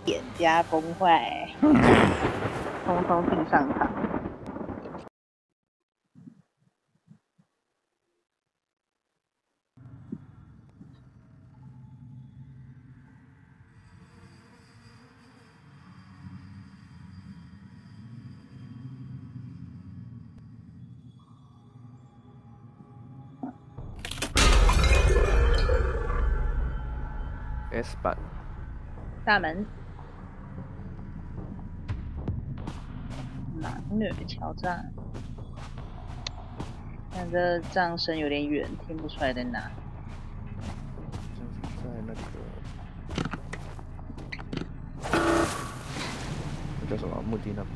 点加崩坏，通通订上场。S 版大门，盲女挑战。但这账声有点远，听不出来在哪。就是在那个那叫什么墓地那边。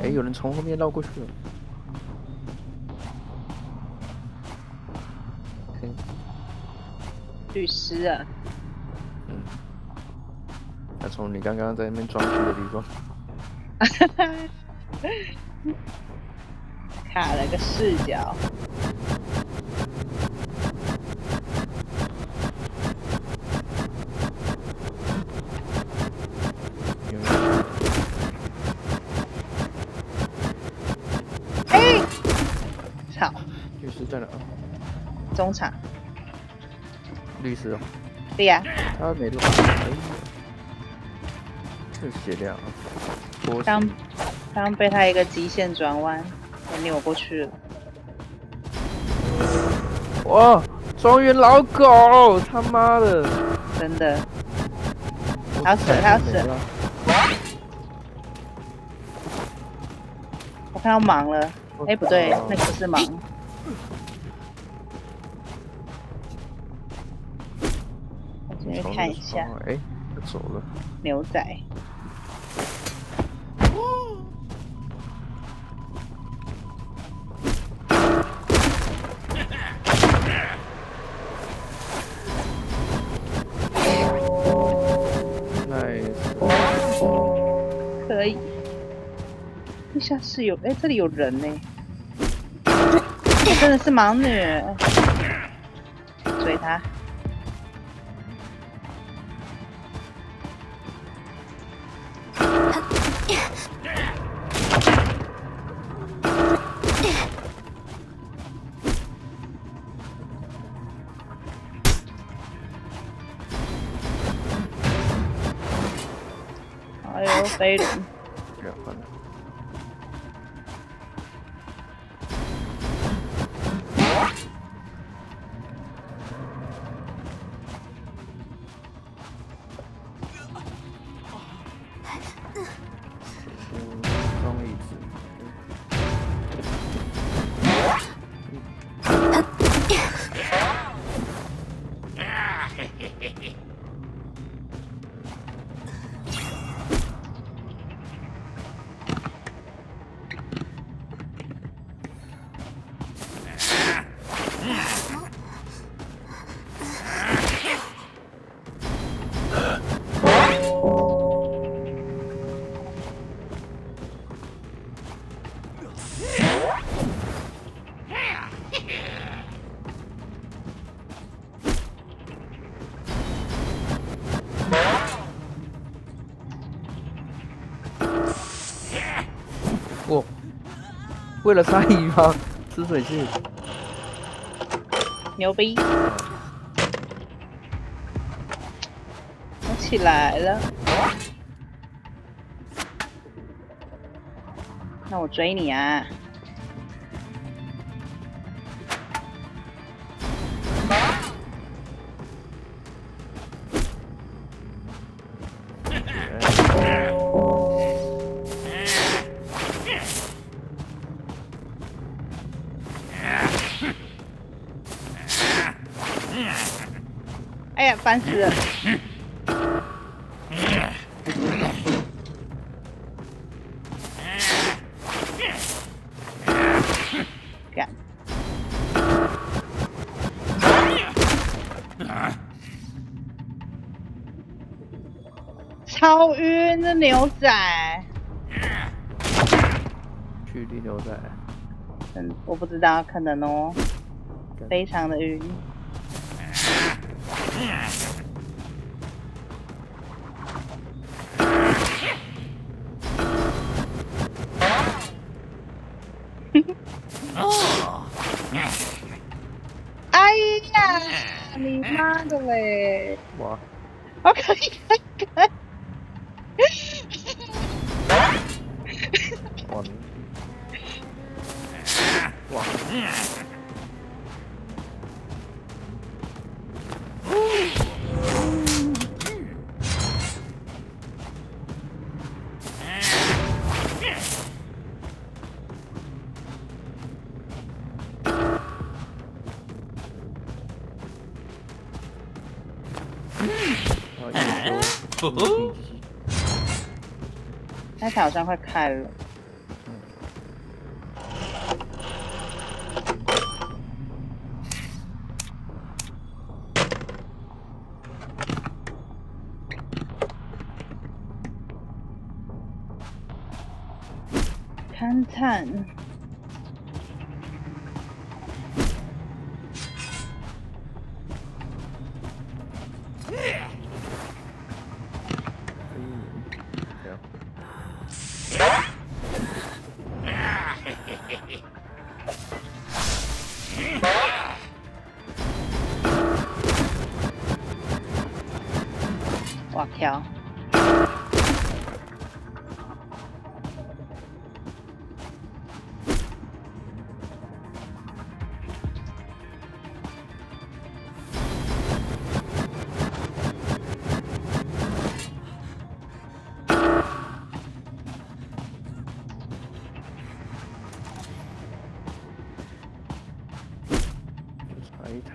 哎、有人从后面绕过去了。律师啊。嗯。他从你刚刚在那边装去的地方。卡了个视角。哎！操！律师在哪？中场。律师哦。对呀。他没落。这血量啊！刚被他一个极限转弯给扭过去了。哇！庄园老狗，他妈的！真的。他要死了，他要死了！我看到盲了。哎，不对，那个不是盲。我进去看一下。哎，他走了。牛仔。可以。地下室有，哎，这里有人呢。真的是盲女。追他。哎呦，飞人！哦，为了杀鱼吗？吃水去。牛逼！我起来了。那我追你啊！哎呀，烦死了！干！超晕的牛仔。距离牛仔。我不知道，可能哦。非常的晕。妈的嘞！哇！我可以看。哇！哇！那台好像快开了。勘探。哇跳！差一台。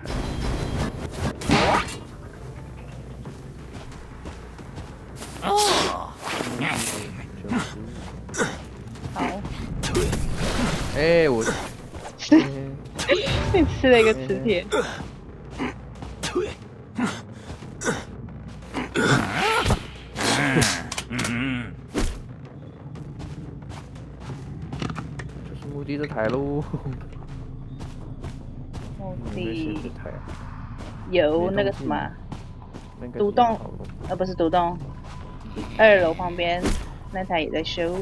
好。哎，我你吃了一个磁铁。就是目的这台喽。目的这台有那个什么独栋，不是独栋，2楼旁边那台也在修。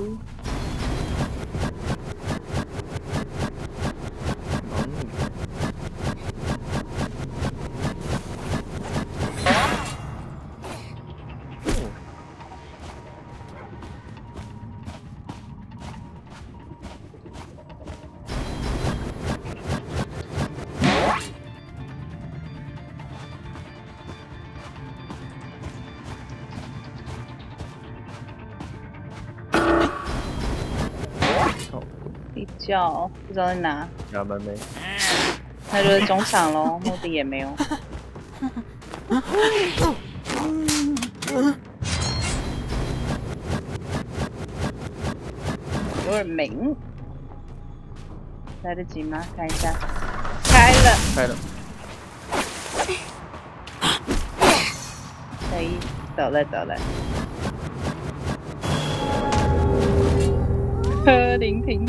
地窖不知道在哪。衙门没。那就是中场咯，目的也没有。有点明，来得及吗？看一下，开了，开了。可以，走了走了。聆听。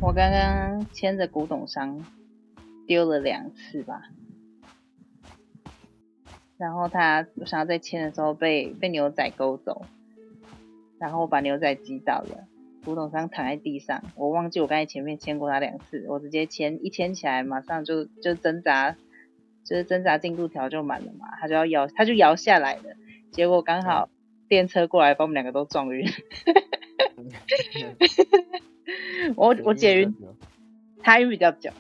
我刚刚牵着古董商丢了2次吧，然后我想要再牵的时候被牛仔勾走，然后我把牛仔击倒了，古董商躺在地上，我忘记我刚才前面牵过他2次，我直接一牵起来，马上就挣扎，就是挣扎进度条就满了嘛，他就摇下来了，结果刚好电车过来把我们2个都撞晕。我解晕，他晕比较久，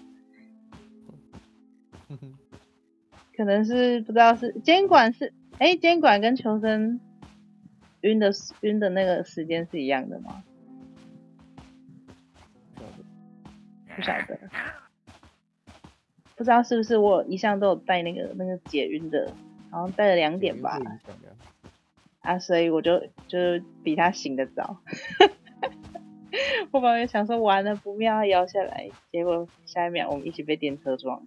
可能是不知道是监管跟求生晕的那个时间是一样的吗？不晓得，不知道是不是我一向都有带那个解晕的，好像带了2点吧。啊，所以我就是比他醒得早。我本来想说完了不妙，他摇下来，结果下一秒我们一起被电车撞。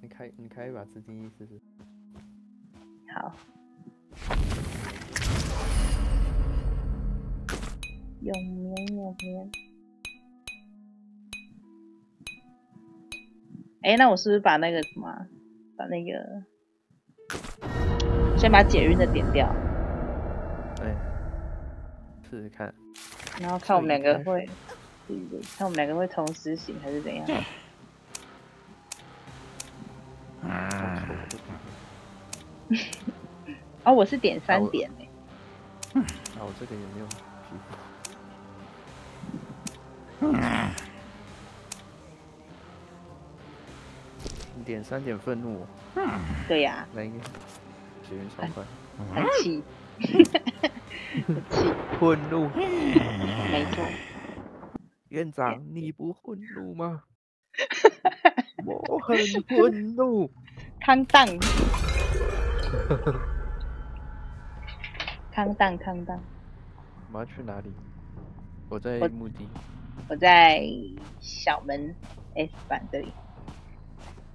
你开一把吃第一试试。好。永绵永绵。哎，那我是不是把那个什么，把那个先把解晕的点掉？哎，试试看。然后看我们两个会，看我们两个会同时醒还是怎样？哦，我是点3点哎。啊，我这个也没有皮肤。你点3点愤怒。对呀。来一个，血缘超快。很气。很气。愤怒。没错。院长，你不愤怒吗？我很愤怒。康荡。康荡。我们要去哪里？我在墓地。我在小门 S 版这里。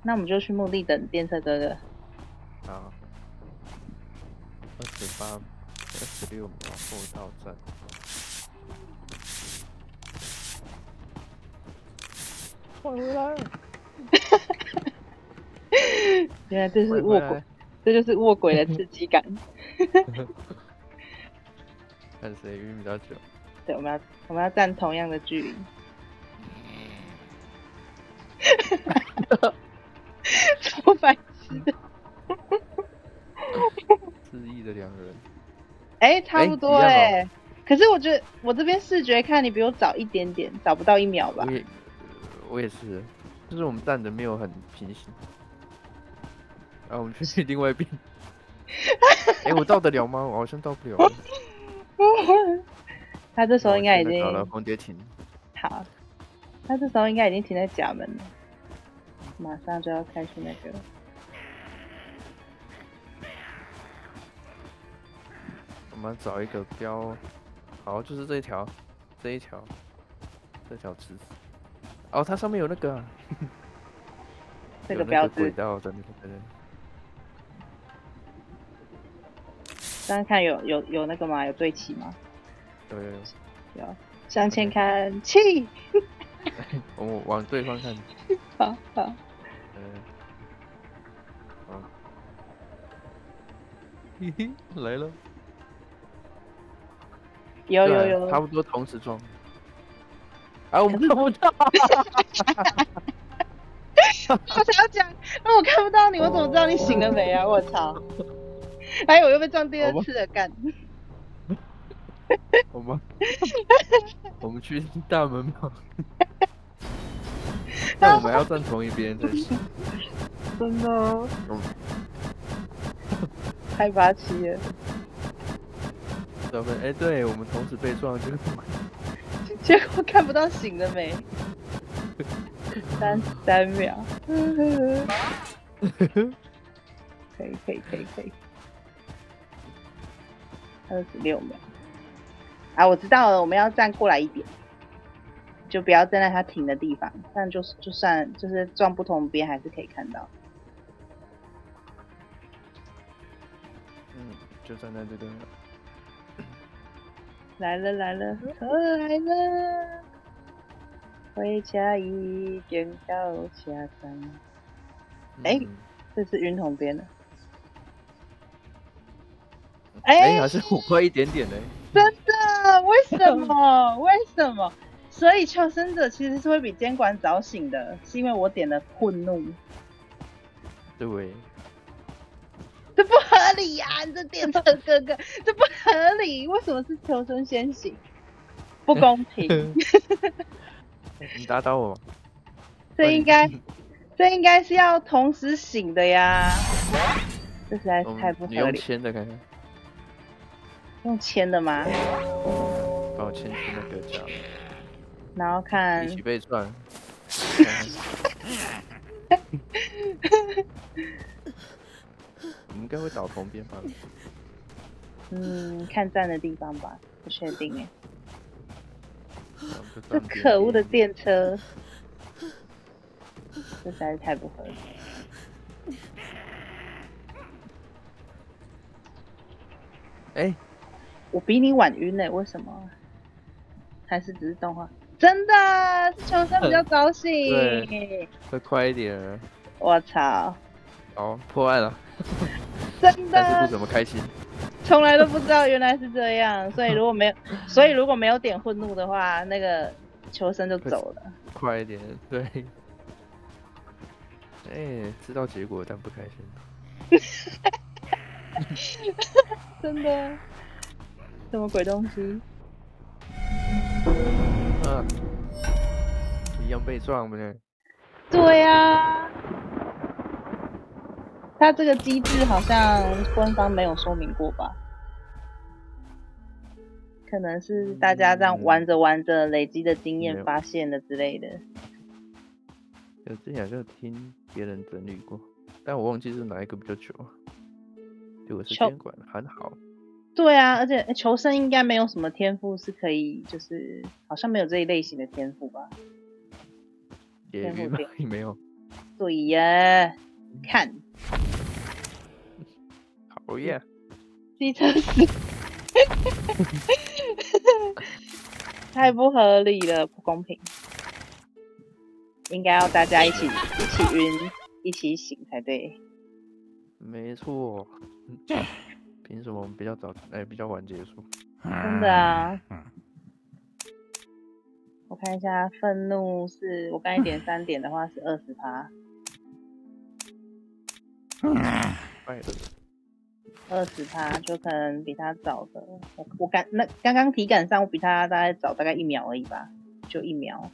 那我们就去墓地等电车哥哥。好。28、26秒后到站。快回来！原来这是卧轨，这就是卧轨的刺激感。看谁晕比较久。对，我们要站同样的距离。超白痴的。失忆的2人。哎，差不多哎。可是我觉得我这边视觉看你比我早一点点，早不到1秒吧。我也是，就是我们站的没有很平行。我们去另外一边。哎，我到得了吗？我好像到不了。他这时候应该已经好了，红蝶停。好，他这时候应该已经停在甲门了，马上就要开去那个。我们找一个标，好，就是这一条池子。哦，它上面有那个。这个标志。轨道在那个。刚刚看有那个吗？有对齐吗？有。向前看齐。我往对方看。好。好。嘿嘿，来了。有。差不多同时撞。我们看不到。我才要讲，我看不到你，我怎么知道你醒了没啊？我操！哎，我又被撞第2次了，干。我们去大门吗？那我们要站同一边才行。真的。太霸气了。哎，对，我们同时被撞，结果看不到醒了没。3秒。可以。26秒。啊，我知道了，我们要站过来一点，就不要站在他停的地方，这样就算就是撞不同边还是可以看到。就站在这个。来了，车来了，回家已经到下山。哎，这是晕同边了。哎，还是我快一点点嘞。真的？为什么？为什么？所以求生者其实是会比监管早醒的，是因为我点了愤怒。对。这不合理呀！你这电车哥哥，这不合理。为什么是求生先醒？不公平。你打倒我。这应该是要同时醒的呀。这实在是太不合理。你用牵的看看。用牵的吗？帮我牵去那个甲门。然后看。一起被撞。我们应该会倒同边吧？看站的地方吧，不确定哎。这可恶的电车，这实在是太不合理。哎，我比你晚晕哎，为什么？还是只是动画？真的是求生比较早醒。对，会快一点。我操！哦，破案了，真但是不的，怎么开心。从来都不知道原来是这样。所以如果没有点愤怒的话，那个求生就走了。快一点，对。知道结果但不开心。真的，什么鬼东西？一样被撞不对？对呀，它这个机制好像官方没有说明过吧？可能是大家这样玩着玩着累积的经验发现了之类的。之前好像听别人整理过，但我忘记是哪一个比较久。对，我是监管很好。对啊，而且求生应该没有什么天赋是可以，就是好像没有这一类型的天赋吧？也没有。对呀，看，好呀，机车死，太不合理了，不公平，应该要大家一起晕，一起醒才对。没错。凭什么我们比较早，比较晚结束？真的啊。我看一下，愤怒是我刚才点3点的话是20%。20%就可能比他早的，我刚刚体感上我比他大概早大概1秒而已吧，就1秒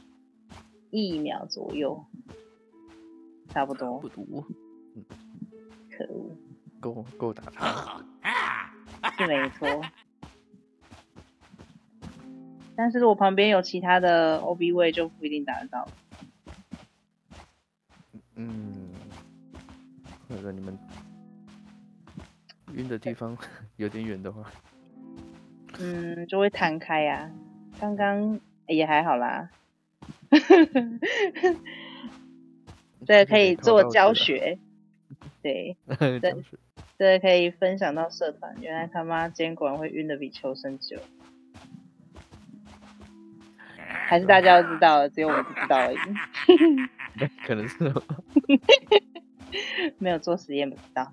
左右，差不多。可恶，够打他。是没错。但是如果旁边有其他的 OB 位就不一定打得到。或者你们晕的地方有点远的话，就会弹开呀。刚刚也还好啦。这个可以做教学。对，这个可以分享到社团。原来他妈监管会晕的比求生久，还是大家都知道了，只有我们不知道而已。可能是没有做实验不知道。